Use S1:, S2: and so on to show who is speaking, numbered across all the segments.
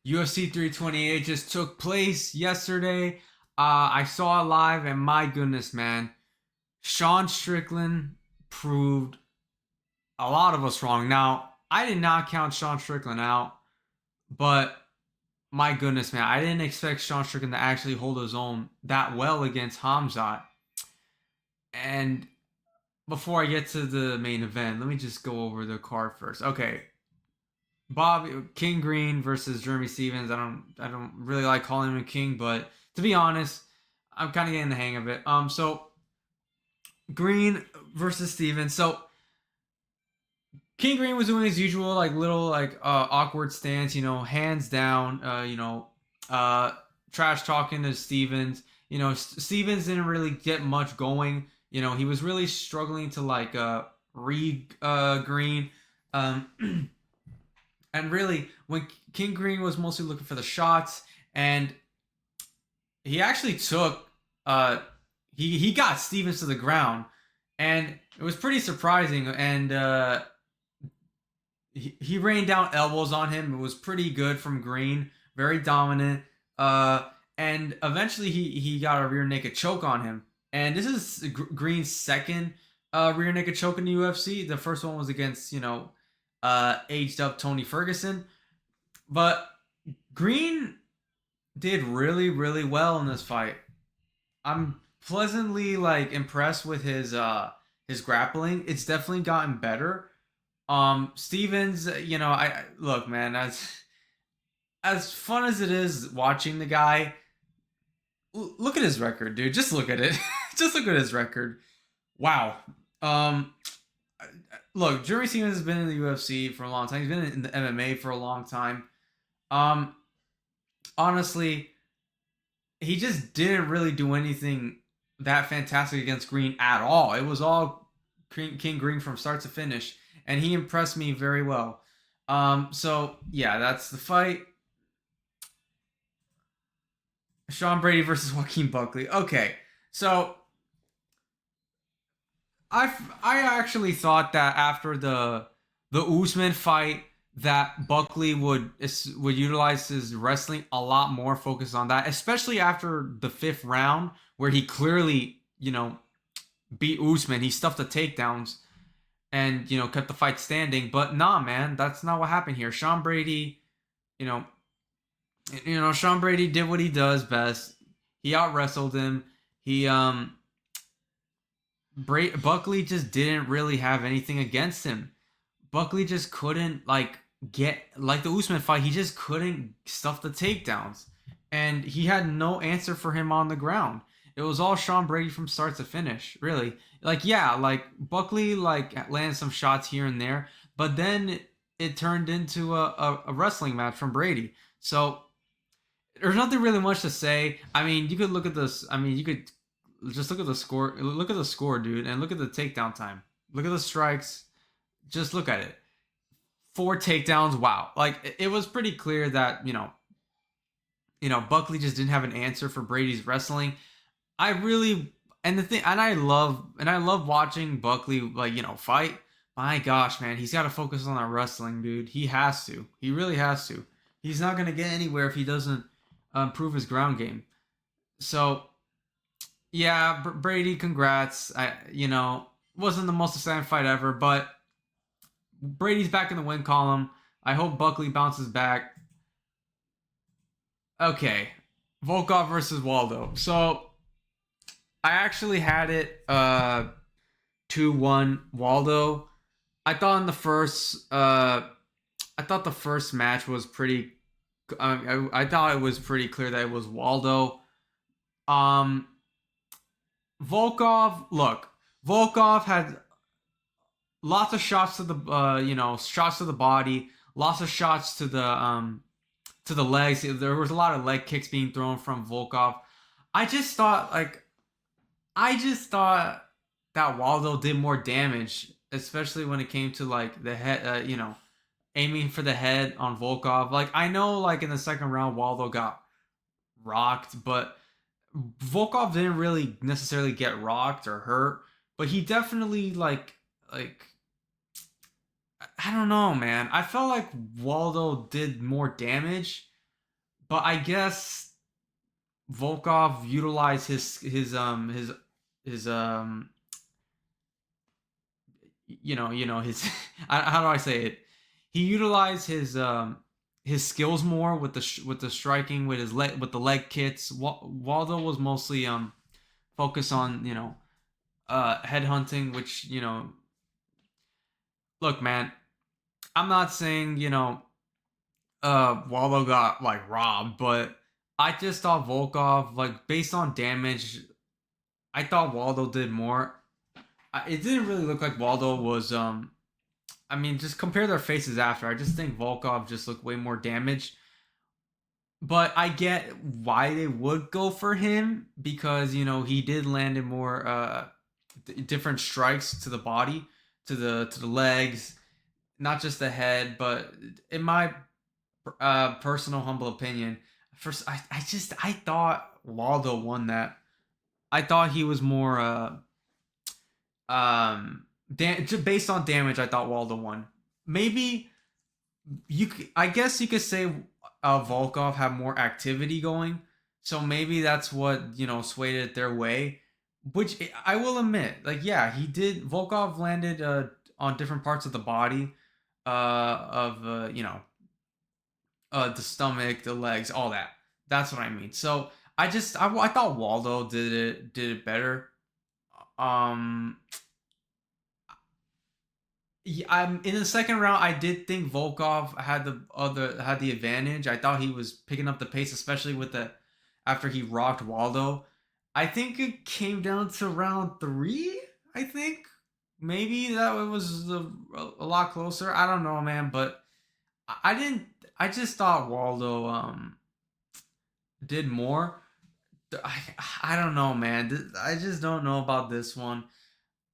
S1: UFC 328 just took place yesterday. I saw it live, and my goodness, man, Sean Strickland proved a lot of us wrong. Now, I did not count Sean Strickland out, but my goodness, man, I didn't expect Sean Strickland to actually hold his own that well against Khamzat. And before I get to the main event, let me just go over the card first. Okay, Bob King Green versus Jeremy Stevens. I don't really like calling him a king, but to be honest, I'm kind of getting the hang of it. So Green versus Stevens. So King Green was doing his usual like little like awkward stance, hands down, uh trash talking to Stevens. Stevens didn't really get much going. He was really struggling to like read Green. Um And really, when King Green was mostly looking for the shots, and he actually took, he got Stevens to the ground, and it was pretty surprising. And he rained down elbows on him. It was pretty good from Green, very dominant. And eventually he got a rear naked choke on him. And this is Green's second rear naked choke in the UFC. The first one was against aged up Tony Ferguson. But Green did really, really well in this fight. I'm pleasantly like impressed with his grappling. It's definitely gotten better. Stevens, I look, man, as fun as it is watching the guy, look at his record, dude. Just look at it. Just look at his record. Wow. Um, Look, Jeremy Stevens has been in the UFC for a long time. He's been in the MMA for a long time. Um, Honestly, he just didn't really do anything that fantastic against Green at all. It was all King Green from start to finish, and he impressed me very well. So yeah, that's the fight. Sean Brady versus Joaquin Buckley. Okay, so I actually thought that after the Usman fight that Buckley would utilize his wrestling a lot more, focus on that, especially after the fifth round where he clearly beat Usman. He stuffed the takedowns and kept the fight standing. But nah, man, that's not what happened here. Sean Brady, you know, Sean Brady did what he does best. He out wrestled him. He Buckley just didn't really have anything against him. Buckley just couldn't like get like the Usman fight. He just couldn't stuff the takedowns, and he had no answer for him on the ground. It was all Sean Brady from start to finish, really. Like yeah, like Buckley like landed some shots here and there, but then it turned into a wrestling match from Brady. So there's nothing really much to say. I mean, you could look at this. I mean, you could just look at the score. Look at the score, dude, and look at the takedown time. Look at the strikes. Just look at it. Four takedowns. Wow, like it was pretty clear that Buckley just didn't have an answer for Brady's wrestling. I really and the thing and I love watching Buckley like fight. My gosh, man, he's got to focus on that wrestling, dude. He has to. He really has to. He's not gonna get anywhere if he doesn't improve his ground game. So yeah, Brady, congrats. Wasn't the most exciting fight ever, but Brady's back in the win column. I hope Buckley bounces back. Okay, Volkov versus Waldo. So I actually had it 2-1 Waldo. I thought in the first I thought the first match was pretty. I thought it was pretty clear that it was Waldo. Um, Volkov, look, Volkov had lots of shots to the shots to the body, lots of shots to the legs. There was a lot of leg kicks being thrown from Volkov. I just thought like I just thought that Waldo did more damage, especially when it came to like the head, aiming for the head on Volkov. Like I know like in the second round Waldo got rocked, but Volkov didn't really necessarily get rocked or hurt, but he definitely like I don't know, man. I felt like Waldo did more damage. but I guess Volkov utilized his his how do I say it? He utilized his skills more with with the striking with his leg with the leg kicks. Waldo was mostly focused on head hunting, which look, man, I'm not saying Waldo got like robbed, but I just thought Volkov, like based on damage, I thought Waldo did more. It didn't really look like Waldo was I mean, just compare their faces after. I just think Volkov just looked way more damaged. But I get why they would go for him because he did land in more different strikes to the body, to the legs, not just the head. But in my personal humble opinion, first I thought Waldo won that. I thought he was more just based on damage. I thought Waldo won. Maybe I guess you could say Volkov had more activity going, so maybe that's what swayed it their way. Which I will admit, like yeah, he did. Volkov landed on different parts of the body, of the stomach, the legs, all that. That's what I mean. So I thought Waldo did it better. Um, yeah, I'm in the second round. I did think Volkov had the advantage. I thought he was picking up the pace, especially with the after he rocked Waldo. I think it came down to round three. I think maybe that was a lot closer. I don't know, man, but I didn't. I just thought Waldo did more. I don't know, man. I just don't know about this one.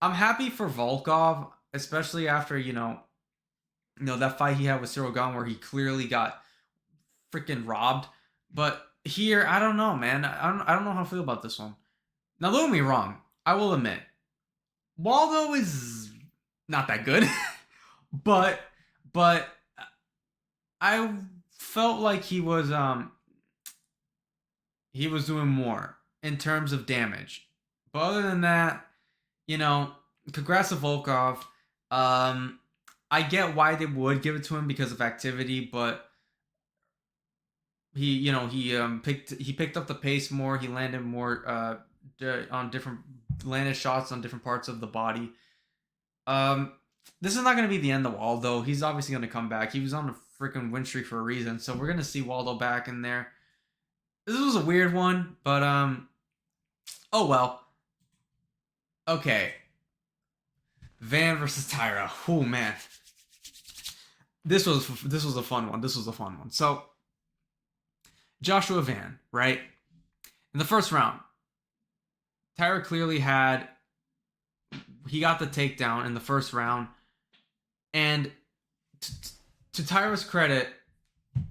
S1: I'm happy for Volkov, especially after that fight he had with Cyril Gane where he clearly got freaking robbed. But here, I don't know, man. I don't know how I feel about this one. Now, don't get me wrong. I will admit, Waldo is not that good, but but I felt like he was doing more in terms of damage. But other than that, you know, congrats to Volkov. I get why they would give it to him because of activity, but he picked up the pace more. He landed more on different landed shots on different parts of the body. Um, this is not going to be the end of Waldo. He's obviously going to come back. He was on a freaking win streak for a reason, so we're going to see Waldo back in there. This was a weird one, but oh well. Okay, Van versus Taira. Oh man, this was a fun one. This was a fun one. So Joshua Van, right? In the first round, Taira clearly he got the takedown in the first round, and to Taira's credit,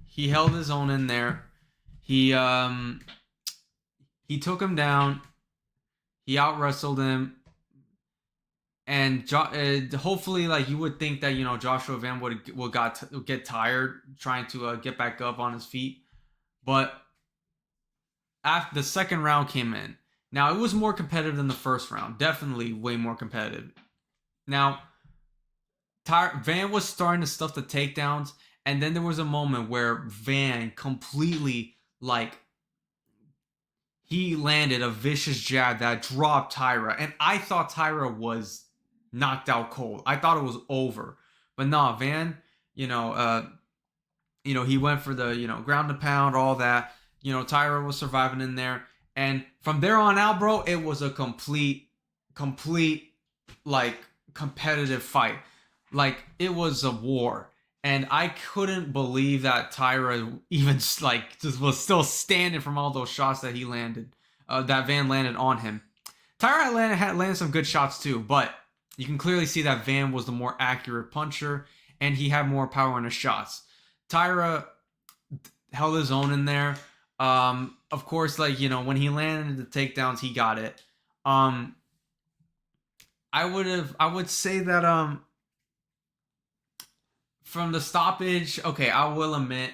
S1: he held his own in there. He took him down. He out wrestled him, and hopefully, like you would think that Joshua Van would get tired trying to get back up on his feet, but after the second round came in, now it was more competitive than the first round, definitely way more competitive. Now Van was starting to stuff the takedowns, and then there was a moment where Van completely like he landed a vicious jab that dropped Taira, and I thought Taira was knocked out cold. I thought it was over, but no, Van, he went for the ground and pound, all that. Taira was surviving in there, and from there on out, bro, it was a complete like competitive fight. Like it was a war. And I couldn't believe that Taira even like just was still standing from all those shots that he landed, that Van landed on him. Taira had landed some good shots too, but you can clearly see that Van was the more accurate puncher, and he had more power in his shots. Taira held his own in there. Of course, like when he landed the takedowns, he got it. I would say that from the stoppage, okay, I will admit,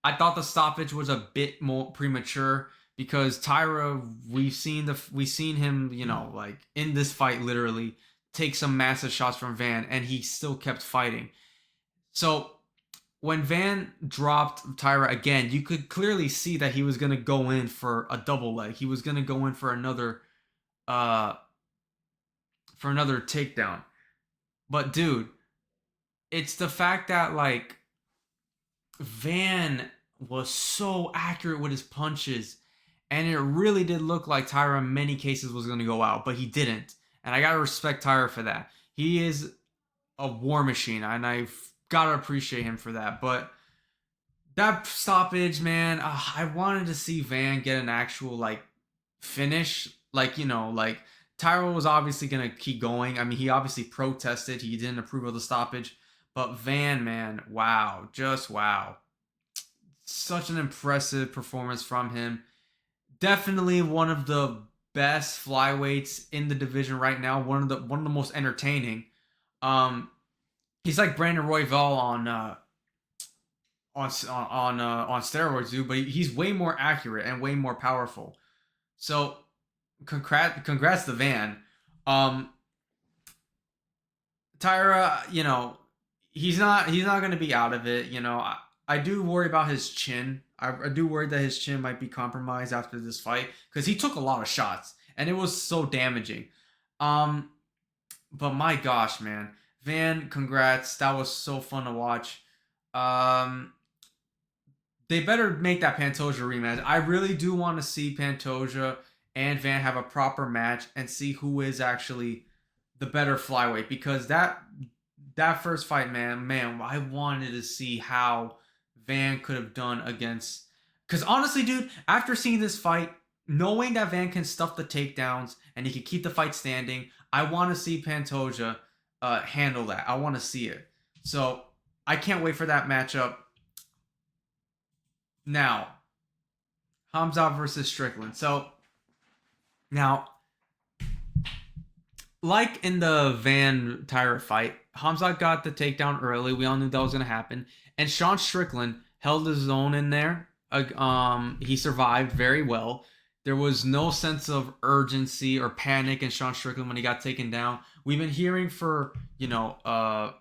S1: I thought the stoppage was a bit more premature because Taira, we've seen him, like in this fight, literally take some massive shots from Van, and he still kept fighting. So when Van dropped Taira again, you could clearly see that he was gonna go in for a double leg. He was gonna go in uh for another takedown. But dude, it's the fact that like Van was so accurate with his punches, and it really did look like Taira in many cases was gonna go out, but he didn't. And I gotta respect Taira for that. He is a war machine, and I've gotta appreciate him for that. But that stoppage, man, I wanted to see Van get an actual like finish. Like, like Tyro was obviously gonna keep going. I mean, he obviously protested. He didn't approve of the stoppage. But Van, man, wow, just wow. Such an impressive performance from him. Definitely one of the best flyweights in the division right now. One of the most entertaining. Um, he's like Brandon Royval on steroids, dude. But he's way more accurate and way more powerful. So congrats to Van. Um, Tyra, he's not going to be out of it. I do worry about his chin. I do worry that his chin might be compromised after this fight because he took a lot of shots and it was so damaging. Um, but my gosh, man, Van, congrats. That was so fun to watch. Um, they better make that Pantoja rematch. I really do want to see Pantoja and Van have a proper match and see who is actually the better flyweight because that first fight, man, I wanted to see how Van could have done against. Because honestly, dude, after seeing this fight, knowing that Van can stuff the takedowns and he can keep the fight standing, I want to see Pantoja handle that. I want to see it. So I can't wait for that matchup. Now, Khamzat versus Strickland. So now, like in the Van Tyra fight, Khamzat got the takedown early. We all knew that was going to happen. And Sean Strickland held his own in there. He survived very well. There was no sense of urgency or panic in Sean Strickland when he got taken down. We've been hearing for, a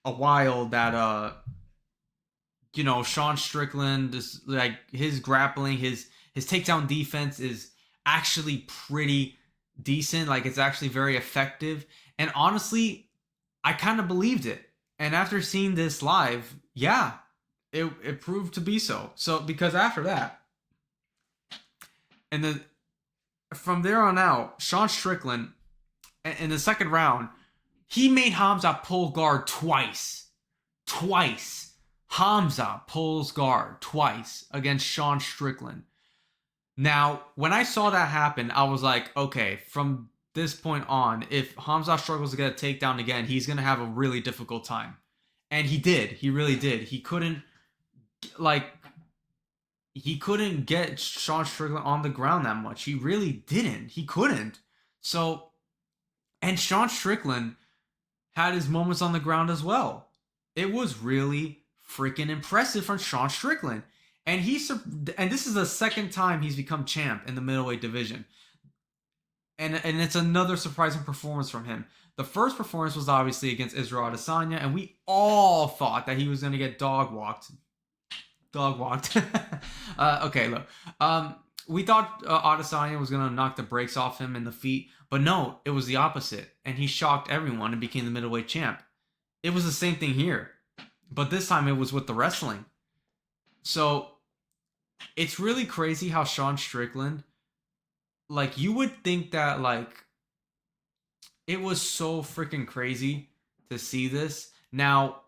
S1: while that Sean Strickland is like his grappling, his takedown defense is actually pretty decent. Like it's actually very effective. And honestly, I kind of believed it. And after seeing this live, yeah, it proved to be so. So because after that, and then from there on out, Sean Strickland in the second round, he made Khamzat pull guard twice. Twice. Khamzat pulls guard twice against Sean Strickland. Now, when I saw that happen, I was like, okay, from this point on, if Khamzat struggles to get a takedown again, he's going to have a really difficult time. And he did. He really did. He couldn't get Sean Strickland on the ground that much. He really didn't. He couldn't. So, and Sean Strickland had his moments on the ground as well. It was really freaking impressive from Sean Strickland. And this is the second time he's become champ in the middleweight division. And it's another surprising performance from him. The first performance was obviously against Israel Adesanya, and we all thought that he was going to get dog walked. Okay, look. We thought Adesanya was going to knock the brakes off him in the feet, but no, it was the opposite. And he shocked everyone and became the middleweight champ. It was the same thing here, but this time it was with the wrestling. So it's really crazy how Sean Strickland, like you would think that like it was so freaking crazy to see this. Now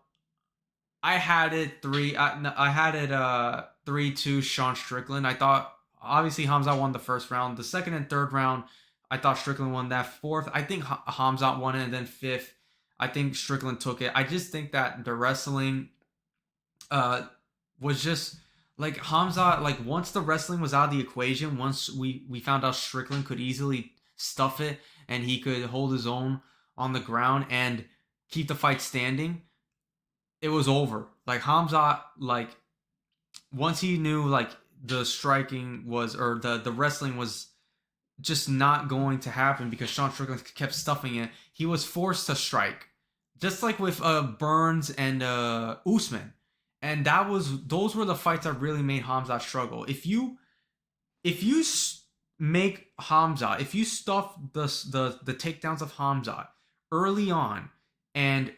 S1: I had it 3-2 Sean Strickland. I thought obviously Khamzat won the first round. The second and third round, I thought Strickland won that. Fourth, I think Khamzat won it, and then fifth, I think Strickland took it. I just think that the wrestling was just like Khamzat, like once the wrestling was out of the equation, once we found out Strickland could easily stuff it and he could hold his own on the ground and keep the fight standing, it was over. Like Khamzat, like once he knew like the striking was or the wrestling was just not going to happen because Sean Strickland kept stuffing it, he was forced to strike, just like with Burns and Usman, and those were the fights that really made Khamzat struggle. If you make Khamzat, if you stuff the takedowns of Khamzat early on, and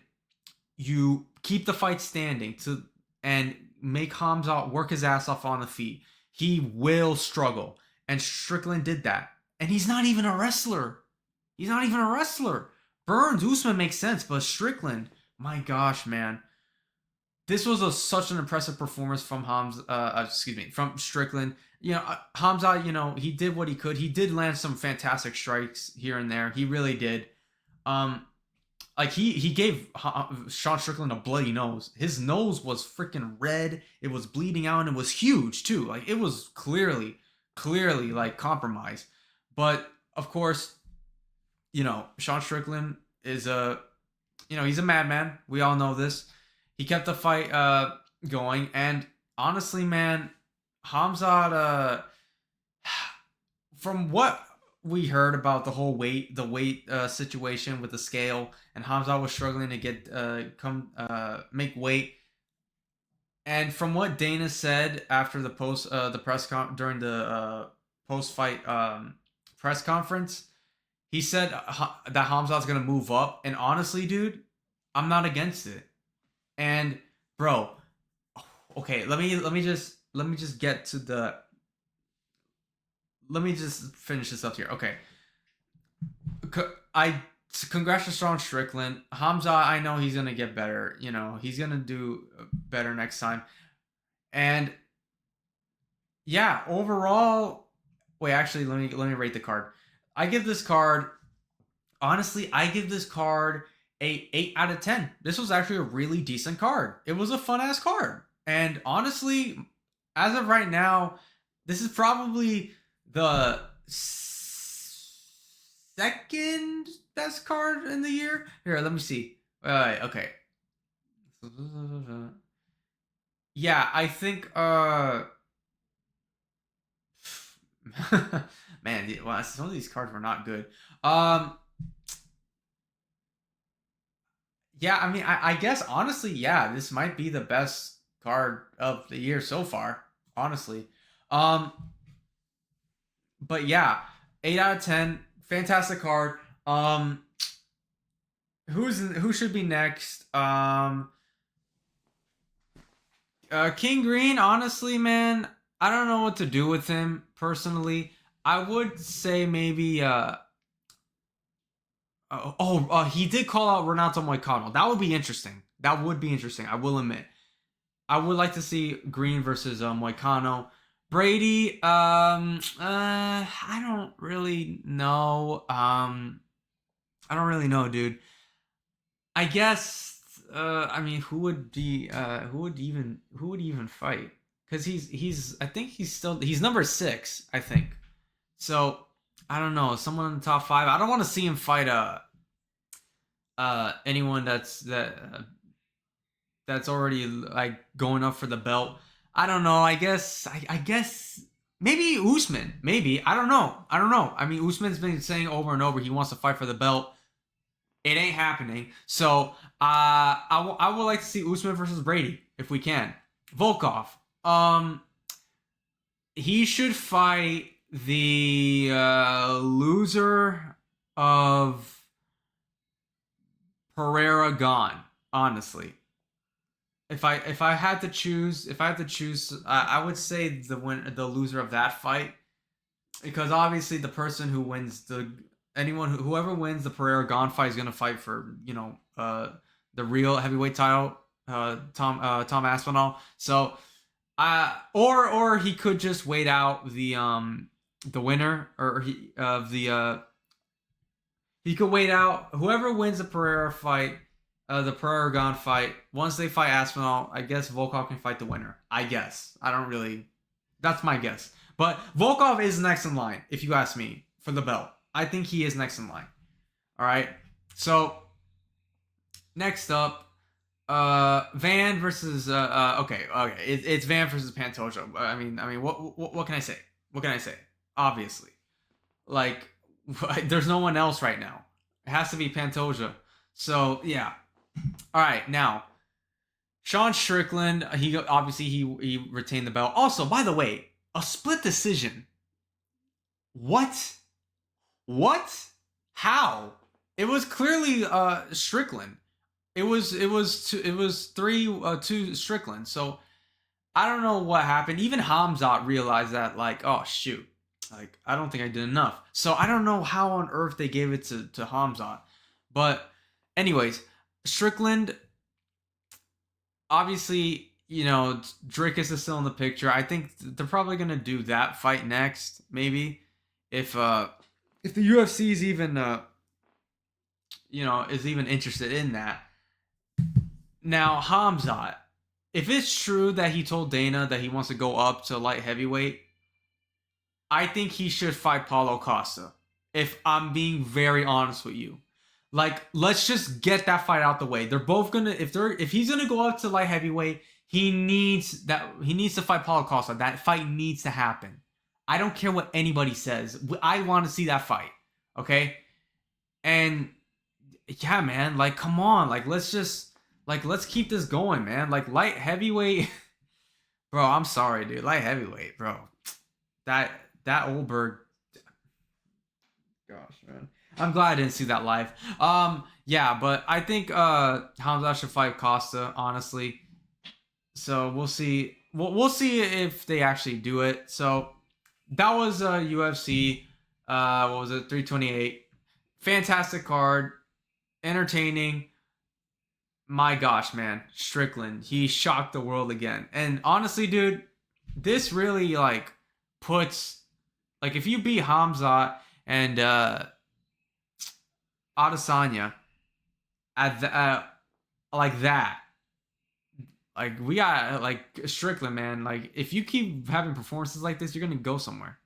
S1: you keep the fight standing to and make Khamzat work his ass off on the feet, he will struggle. And Strickland did that. And he's not even a wrestler. He's not even a wrestler. Burns, Usman makes sense, but Strickland, my gosh, man. This was such an impressive performance from from Strickland. Khamzat, he did what he could. He did land some fantastic strikes here and there. He really did. Like he gave Sean Strickland a bloody nose. His nose was freaking red. It was bleeding out and it was huge too. Like it was clearly like compromised. But of course, Sean Strickland is he's a madman. We all know this. He kept the fight going, and honestly, man, Khamzat, from what we heard about the weight situation with the scale, and Khamzat was struggling to get make weight. And from what Dana said after the during the post fight press conference, he said that Khamzat's gonna move up. And honestly, dude, I'm not against it. And bro, okay, let me just get to the. Let me just finish this up here. Okay, congrats to Sean Strickland. Khamzat, I know he's gonna get better. He's gonna do better next time. And yeah, overall, wait, actually, let me rate the card. Honestly, I give this card a 8 out of 10. This was actually a really decent card. It was a fun ass card. And honestly, as of right now, this is probably the second best card in the year. Here, let me see. Okay. Yeah, I think man, well, some of these cards were not good. Yeah, I mean, I guess honestly, yeah, this might be the best card of the year so far, honestly. Um, but yeah, 8 out of 10, fantastic card. Who should be next? King Green, honestly, man, I don't know what to do with him personally. I would say maybe he did call out Renato Moicano. That would be interesting. That would be interesting. I will admit. I would like to see Green versus Moicano. Brady, I don't really know. I don't really know, dude. I guess. I mean, who would even fight? Because I think he's number 6. I think. So I don't know. Someone in the top 5. I don't want to see him fight anyone that's already like going up for the belt. I don't know. I guess maybe Usman. Maybe I don't know. I mean, Usman's been saying over and over he wants to fight for the belt. It ain't happening. So I would like to see Usman versus Brady if we can. Volkov. He should fight the loser of Pereira Gone. Honestly, if I had to choose, I would say the loser of that fight, because obviously the person who wins whoever wins the Pereira Gone fight is gonna fight for the real heavyweight title, Tom Aspinall. So or he could just wait out the winner, or he could wait out whoever wins the Pereira fight, the Pereira Gone fight. Once they fight Aspinall, I guess Volkov can fight the winner. I guess. That's my guess. But Volkov is next in line, if you ask me, for the belt. I think he is next in line. All right. So next up, Van versus okay. It's Van versus Pantoja. I mean, what can I say? What can I say? Obviously, like, there's no one else right now. It has to be Pantoja. So yeah. All right, now Sean Strickland. He obviously he retained the belt. Also, by the way, a split decision. What? What? How? It was clearly Strickland. It was 3-2 Strickland. So I don't know what happened. Even Khamzat realized that, like, oh shoot, like I don't think I did enough. So I don't know how on earth they gave it to Khamzat. But anyways, Strickland, obviously, Drickus is still in the picture. I think they're probably gonna do that fight next, maybe, if the UFC is even is even interested in that. Now, Hamzat, if it's true that he told Dana that he wants to go up to light heavyweight, I think he should fight Paulo Costa. If I'm being very honest with you, like, let's just get that fight out the way. They're both gonna if he's gonna go up to light heavyweight, he needs to fight Paulo Costa. That fight needs to happen. I don't care what anybody says. I want to see that fight. Okay, and yeah, man, like, come on, like, let's keep this going, man. Like, light heavyweight, bro. I'm sorry, dude. Light heavyweight, bro. That that Oldberg, gosh, man. I'm glad I didn't see that live. Yeah, but I think Hamza should fight Costa, honestly. So we'll see. We'll see if they actually do it. So that was UFC. What was it? 328. Fantastic card, entertaining. My gosh, man, Strickland, he shocked the world again. And honestly, dude, this really, like, puts, like, if you beat Hamza and Adesanya at the like that, like, we got, like, Strickland, man. Like, if you keep having performances like this, you're gonna go somewhere.